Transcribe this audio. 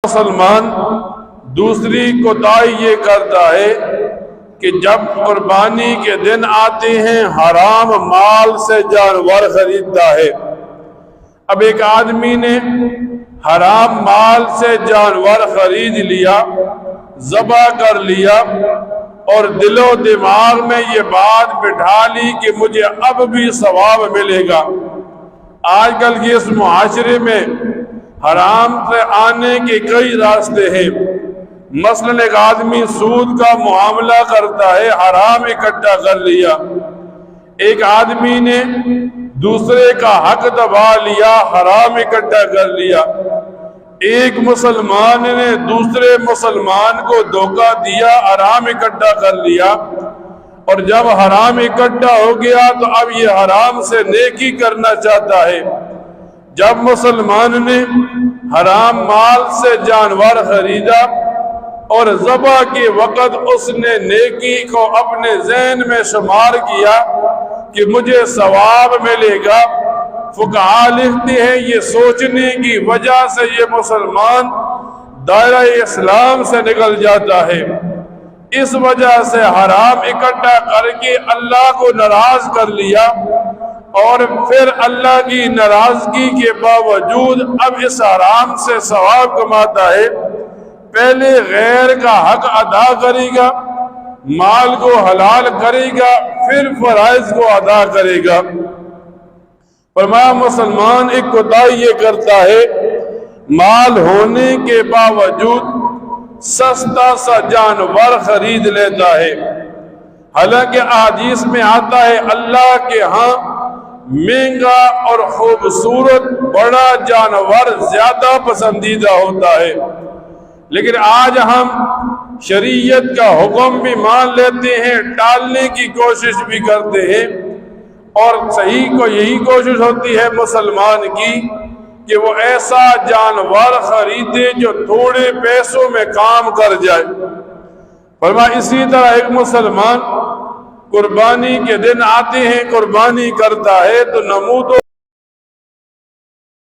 مسلمان دوسری کوتاہی یہ کرتا ہے کہ جب قربانی کے دن آتے ہیں حرام مال سے جانور خریدتا ہے۔ اب ایک آدمی نے حرام مال سے جانور خرید لیا، ذبح کر لیا، اور دل و دماغ میں یہ بات بٹھا لی کہ مجھے اب بھی ثواب ملے گا۔ آج کل کے اس معاشرے میں حرام سے آنے کے کئی راستے ہیں۔ مثلاً ایک آدمی سود کا معاملہ کرتا ہے، حرام اکٹھا کر لیا۔ ایک آدمی نے دوسرے کا حق دبا لیا، حرام اکٹھا کر لیا۔ ایک مسلمان نے دوسرے مسلمان کو دھوکہ دیا، حرام اکٹھا کر لیا، اور جب حرام اکٹھا ہو گیا تو اب یہ حرام سے نیکی کرنا چاہتا ہے۔ جب مسلمان نے حرام مال سے جانور خریدا اور ذبح کے وقت اس نے نیکی کو اپنے ذہن میں شمار کیا کہ مجھے ثواب ملے گا، فقہاء لکھتے ہیں یہ سوچنے کی وجہ سے یہ مسلمان دائرہ اسلام سے نکل جاتا ہے۔ اس وجہ سے حرام اکٹھا کر کے اللہ کو ناراض کر لیا، اور پھر اللہ کی ناراضگی کے باوجود اب اس حرام سے ثواب کماتا ہے۔ پہلے غیر کا حق ادا کرے گا، مال کو حلال کرے گا، پھر فرائض کو ادا کرے گا۔ فرمایا مسلمان ایک کوتاہی یہ کرتا ہے، مال ہونے کے باوجود سستا سا جانور خرید لیتا ہے۔ حالانکہ احادیث میں آتا ہے اللہ کے ہاں مہنگا اور خوبصورت بڑا جانور زیادہ پسندیدہ ہوتا ہے، لیکن آج ہم شریعت کا حکم بھی مان لیتے ہیں، ٹالنے کی کوشش بھی کرتے ہیں، اور صحیح کو یہی کوشش ہوتی ہے مسلمان کی کہ وہ ایسا جانور خریدے جو تھوڑے پیسوں میں کام کر جائے۔ فرمایا اسی طرح ایک مسلمان قربانی کے دن آتے ہیں، قربانی کرتا ہے تو نمود